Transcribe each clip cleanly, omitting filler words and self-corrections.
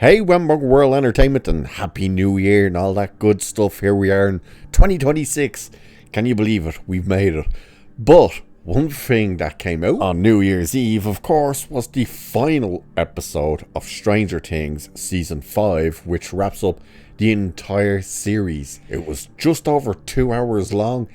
Hey, Wemberg World Entertainment and Happy New Year and all that good stuff. Here we are in 2026. Can you believe it? We've made it. But one thing that came out on New Year's Eve, of course, was the final episode of Stranger Things Season 5, which wraps up the entire series. It was just over 2 hours long.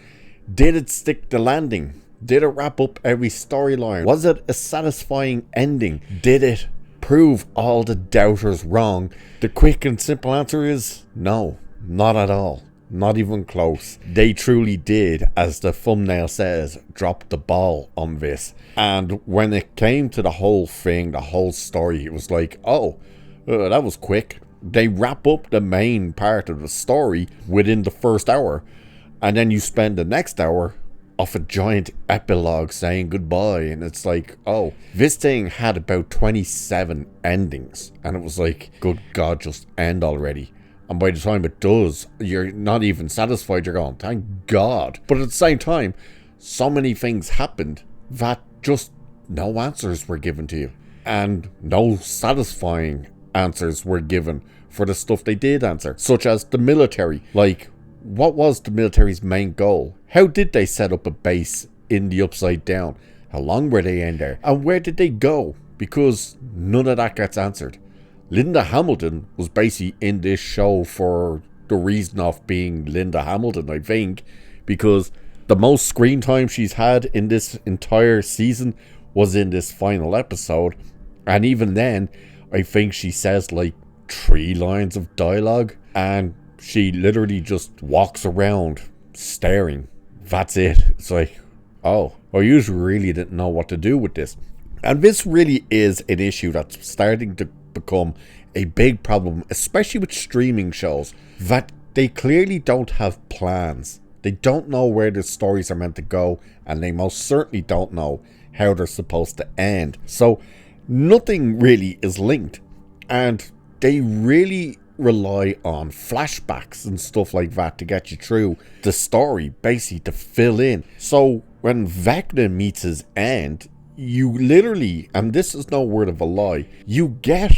Did it stick the landing? Did it wrap up every storyline? Was it a satisfying ending? Did it prove all the doubters wrong? The quick and simple answer is no, not at all. Not even close. They truly did, as the thumbnail says, drop the ball on this. And when it came to the whole thing, the whole story, it was like, that was quick. They wrap up the main part of the story within the first hour, and then you spend the next hour off a giant epilogue saying goodbye, and it's like, this thing had about 27 endings, and it was like, good God, just end already. And by the time it does, you're not even satisfied. You're going, thank God. But at the same time, so many things happened that just no answers were given to you, and no satisfying answers were given for the stuff they did answer, such as the military. Like, what was the military's main goal? How did they set up a base in the Upside Down? How long were they in there? And where did they go? Because none of that gets answered. Linda Hamilton was basically in this show for the reason of being Linda Hamilton, I think, because the most screen time she's had in this entire season was in this final episode. And even then, I think she says like 3 lines of dialogue, and she literally just walks around staring. That's it. It's like, I usually really didn't know what to do with this. And this really is an issue that's starting to become a big problem, especially with streaming shows, that they clearly don't have plans. They don't know where the stories are meant to go, and they most certainly don't know how they're supposed to end. So nothing really is linked, and they really rely on flashbacks and stuff like that to get you through the story, basically to fill in. So when Vecna meets his end, you literally, and this is no word of a lie, you get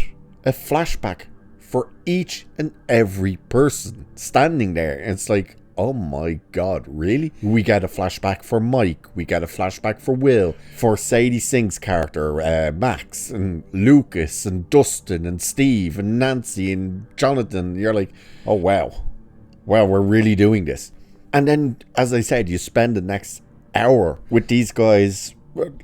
a flashback for each and every person standing there. And it's like, oh my God, really? We get a flashback for Mike, we get a flashback for Will, for Sadie Sink's character, Max, and Lucas, and Dustin, and Steve, and Nancy, and Jonathan. You're like, oh wow, we're really doing this. And then, as I said, you spend the next hour with these guys,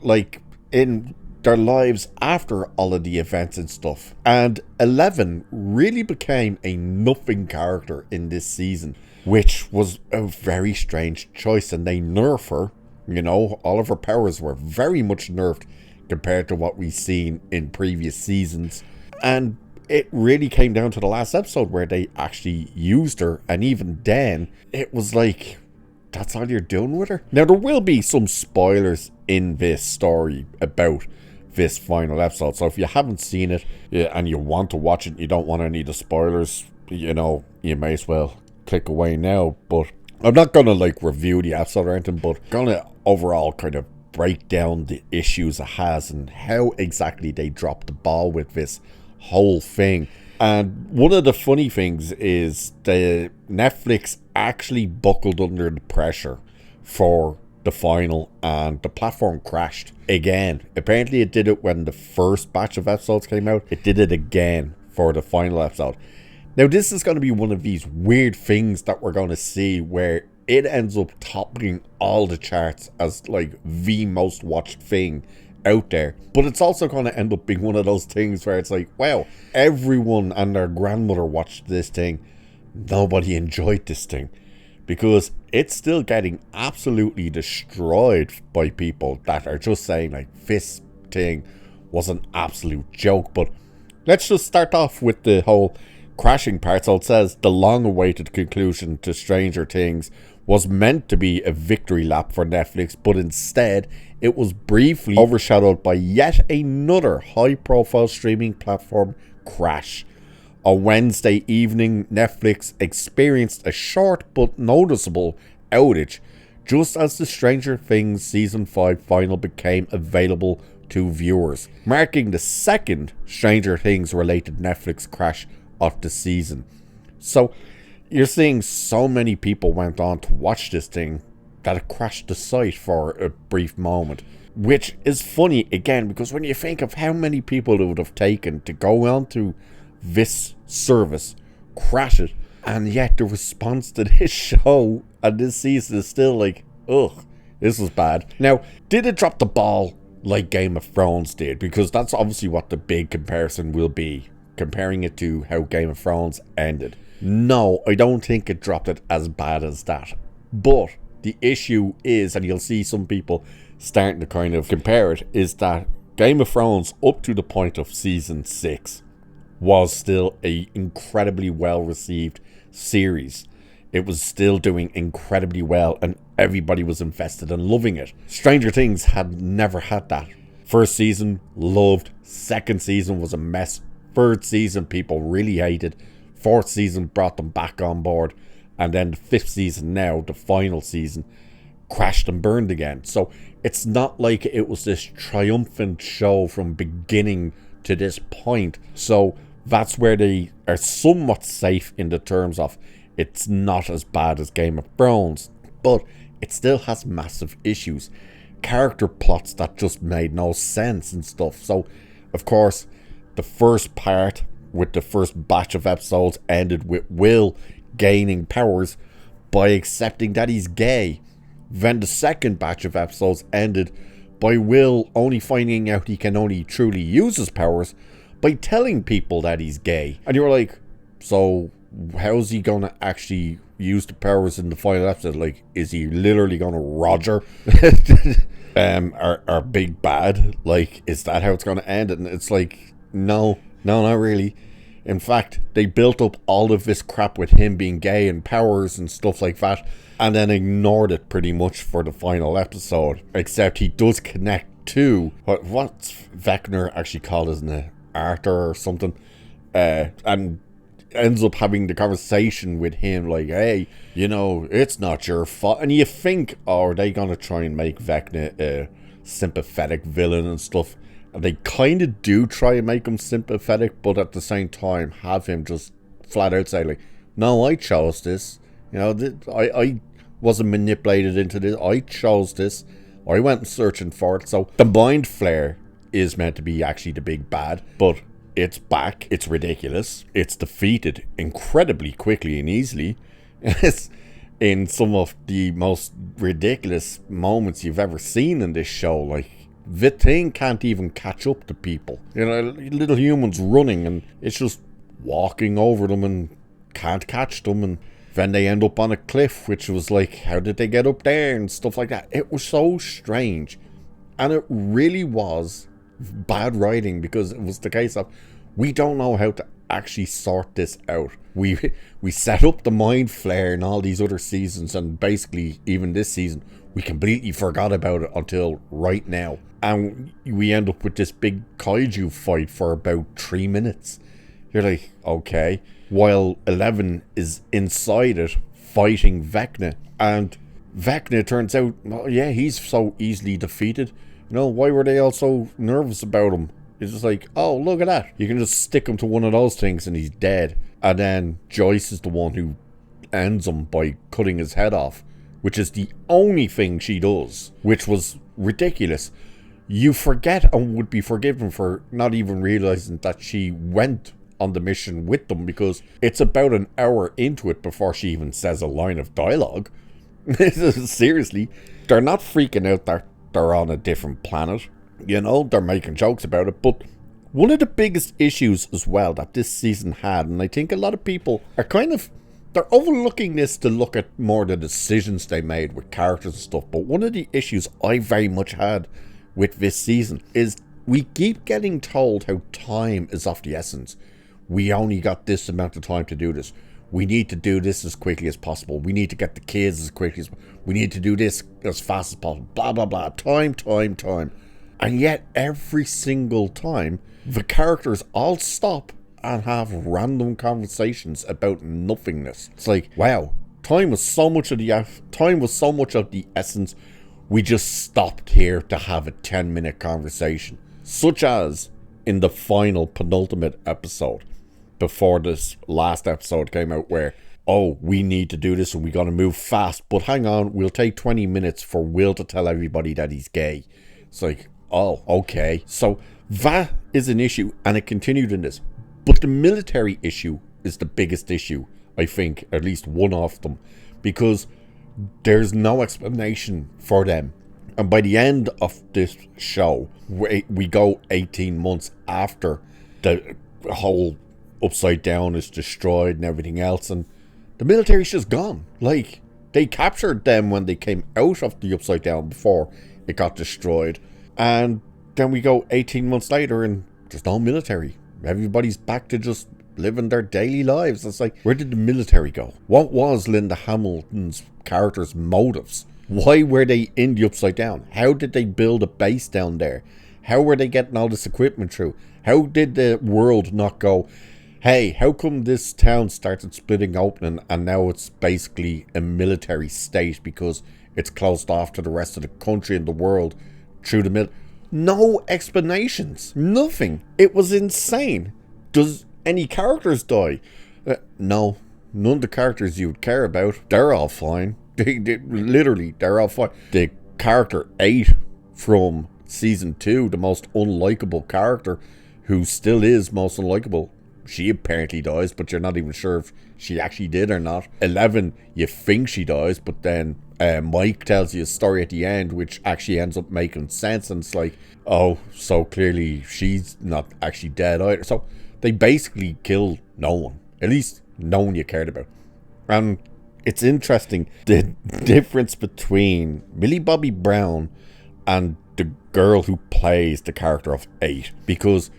like, in their lives after all of the events and stuff. And 11 really became a nothing character in this season, which was a very strange choice. And they nerf her, all of her powers were very much nerfed compared to what we've seen in previous seasons. And it really came down to the last episode where they actually used her, and even then it was like, that's all you're doing with her? Now, there will be some spoilers in this story about this final episode, so if you haven't seen it and you want to watch it and you don't want any of the spoilers, you may as well click away now. But I'm not gonna review the episode or anything, but gonna overall kind of break down the issues it has and how exactly they dropped the ball with this whole thing. And one of the funny things is the Netflix actually buckled under the pressure for the final, and the platform crashed again. Apparently it did it when the first batch of episodes came out. It did it again for the final episode. Now, this is going to be one of these weird things that we're going to see where it ends up topping all the charts as the most watched thing out there. But it's also going to end up being one of those things where it's like, wow, everyone and their grandmother watched this thing. Nobody enjoyed this thing, because it's still getting absolutely destroyed by people that are just saying this thing was an absolute joke. But let's just start off with the whole crashing part. So it says the long-awaited conclusion to Stranger Things was meant to be a victory lap for Netflix, but instead it was briefly overshadowed by yet another high-profile streaming platform crash. On Wednesday evening, Netflix experienced a short but noticeable outage just as the Stranger Things Season 5 final became available to viewers, marking the second Stranger Things related Netflix crash of the season. So you're seeing so many people went on to watch this thing that it crashed the site for a brief moment. Which is funny again, because when you think of how many people it would have taken to go onto this service, crash it, and yet the response to this show and this season is still like, ugh, this was bad. Now, did it drop the ball like Game of Thrones did? Because that's obviously what the big comparison will be, comparing it to how Game of Thrones ended. No, I don't think it dropped it as bad as that. But the issue is, and you'll see some people starting to kind of compare it, is that Game of Thrones up to the point of season 6 was still a incredibly well received series. It was still doing incredibly well and everybody was invested in loving it. Stranger Things had never had that. First season, loved. Second season was a mess. Third season, people really hated. Fourth season brought them back on board. And then the fifth season now, the final season, crashed and burned again. So it's not like it was this triumphant show from beginning to this point. So that's where they are somewhat safe in the terms of it's not as bad as Game of Thrones, but it still has massive issues. Character plots that just made no sense and stuff. So, of course, the first part with the first batch of episodes ended with Will gaining powers by accepting that he's gay. Then the second batch of episodes ended by Will only finding out he can only truly use his powers by telling people that he's gay. And you're like, so how's he gonna actually use the powers in the final episode? Like, is he literally gonna Roger our big bad? Like, is that how it's gonna end? And it's like, no, not really. In fact, they built up all of this crap with him being gay and powers and stuff like that, and then ignored it pretty much for the final episode. Except he does connect to what's Vecna actually called, isn't it? Arthur or something. And ends up having the conversation with him like, hey, you know, it's not your fault. And you think, oh, are they going to try and make Vecna a sympathetic villain and stuff? And they kind of do try and make him sympathetic, but at the same time have him just flat out say like, no, I chose this. You know, I wasn't manipulated into this. I chose this. I went searching for it. So the Mind Flayer is meant to be actually the big bad, but it's back. It's ridiculous. It's defeated incredibly quickly and easily. It's in some of the most ridiculous moments you've ever seen in this show. Like, the thing can't even catch up to people. You know, little humans running and it's just walking over them and can't catch them. And then they end up on a cliff, which was like, how did they get up there and stuff like that? It was so strange. And it really was bad writing, because it was the case of, we don't know how to actually sort this out. We set up the Mind Flayer in all these other seasons, and basically even this season we completely forgot about it until right now, and we end up with this big kaiju fight for about 3 minutes. You're like, okay, while 11 is inside it fighting Vecna, and Vecna turns out, oh yeah, he's so easily defeated. You know, why were they all so nervous about him? It's just like, oh, look at that. You can just stick him to one of those things and he's dead. And then Joyce is the one who ends him by cutting his head off, which is the only thing she does, which was ridiculous. You forget and would be forgiven for not even realizing that she went on the mission with them, because it's about an hour into it before she even says a line of dialogue. Seriously, they're not freaking out that they're on a different planet. You know, they're making jokes about it. But one of the biggest issues as well that this season had, and I think a lot of people are they're overlooking this to look at more the decisions they made with characters and stuff. But one of the issues I very much had with this season is we keep getting told how time is of the essence. We only got this amount of time to do this. We need to do this as quickly as possible. We need to get the kids as quickly as possible. We need to do this as fast as possible. Blah, blah, blah. Time. And yet, every single time, the characters all stop and have random conversations about nothingness. It's like, wow, time was so much of the essence. we just stopped here to have a 10-minute conversation. Such as in the final penultimate episode, before this last episode came out, where, oh, we need to do this and we gotta move fast, but hang on, we'll take 20 minutes for Will to tell everybody that he's gay. It's like, oh, okay. So that is an issue, and it continued in this. But the military issue is the biggest issue, I think, at least one of them, because there's no explanation for them. And by the end of this show, we go 18 months after the whole Upside Down is destroyed and everything else, and the military's just gone. Like, they captured them when they came out of the Upside Down before it got destroyed. And then we go 18 months later and there's no military. Everybody's back to just living their daily lives. It's like, where did the military go? What was Linda Hamilton's character's motives? Why were they in the Upside Down? How did they build a base down there? How were they getting all this equipment through? How did the world not go, hey, how come this town started splitting open and now it's basically a military state because it's closed off to the rest of the country and the world through the military? No explanations. Nothing. It was insane. Does any characters die? No. None of the characters you would care about. They're all fine. Literally, they're all fine. The character 8 from season 2, the most unlikable character, who still is most unlikable, she apparently dies, but you're not even sure if she actually did or not. 11, you think she dies, but then Mike tells you a story at the end which actually ends up making sense, and it's like, oh, so clearly she's not actually dead either. So they basically killed no one, at least no one you cared about. And it's interesting, the difference between Millie Bobby Brown and the girl who plays the character of 8, because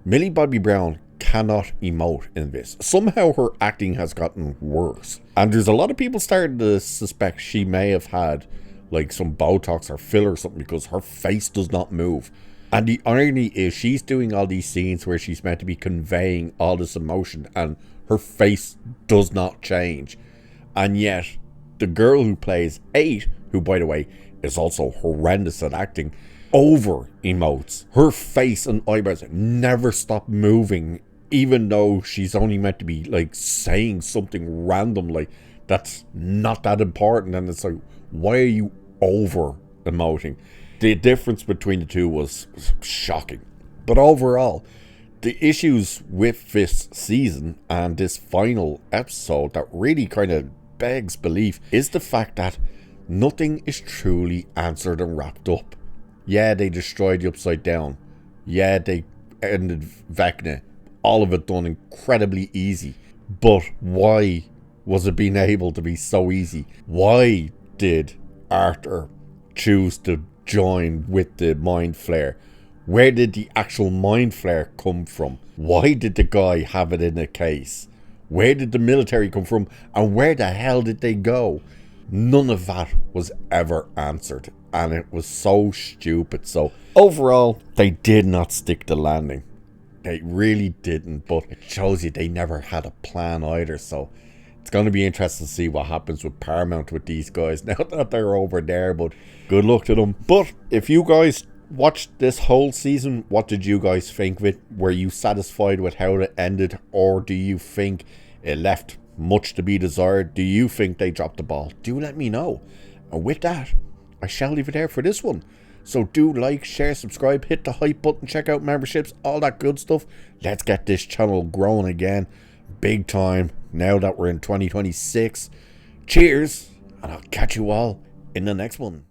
Millie Bobby Brown cannot emote in this. Somehow her acting has gotten worse, and there's a lot of people starting to suspect she may have had like some Botox or filler or something, because her face does not move. And the irony is, she's doing all these scenes where she's meant to be conveying all this emotion and her face does not change. And yet the girl who plays 8, who by the way is also horrendous at acting, over emotes. Her face and eyebrows never stop moving, even though she's only meant to be like saying something random like that's not that important. And it's like, why are you over emoting? The difference between the two was shocking. But overall, the issues with this season and this final episode that really kind of begs belief is the fact that nothing is truly answered and wrapped up. Yeah, they destroyed the Upside Down. Yeah, they ended Vecna. All of it done incredibly easy. But why was it being able to be so easy? Why did Arthur choose to join with the Mind Flayer? Where did the actual Mind Flayer come from? Why did the guy have it in a case? Where did the military come from? And where the hell did they go? None of that was ever answered, and it was so stupid. So overall, they did not stick the landing. They really didn't, but it shows you they never had a plan either. So it's going to be interesting to see what happens with Paramount with these guys now that they're over there, but good luck to them. But if you guys watched this whole season, what did you guys think of it? Were you satisfied with how it ended, or do you think it left much to be desired? Do you think they dropped the ball? Do let me know. And with that, I shall leave it there for this one. So do like, share, subscribe, hit the hype button, check out memberships, all that good stuff. Let's get this channel growing again, big time, now that we're in 2026. Cheers, and I'll catch you all in the next one.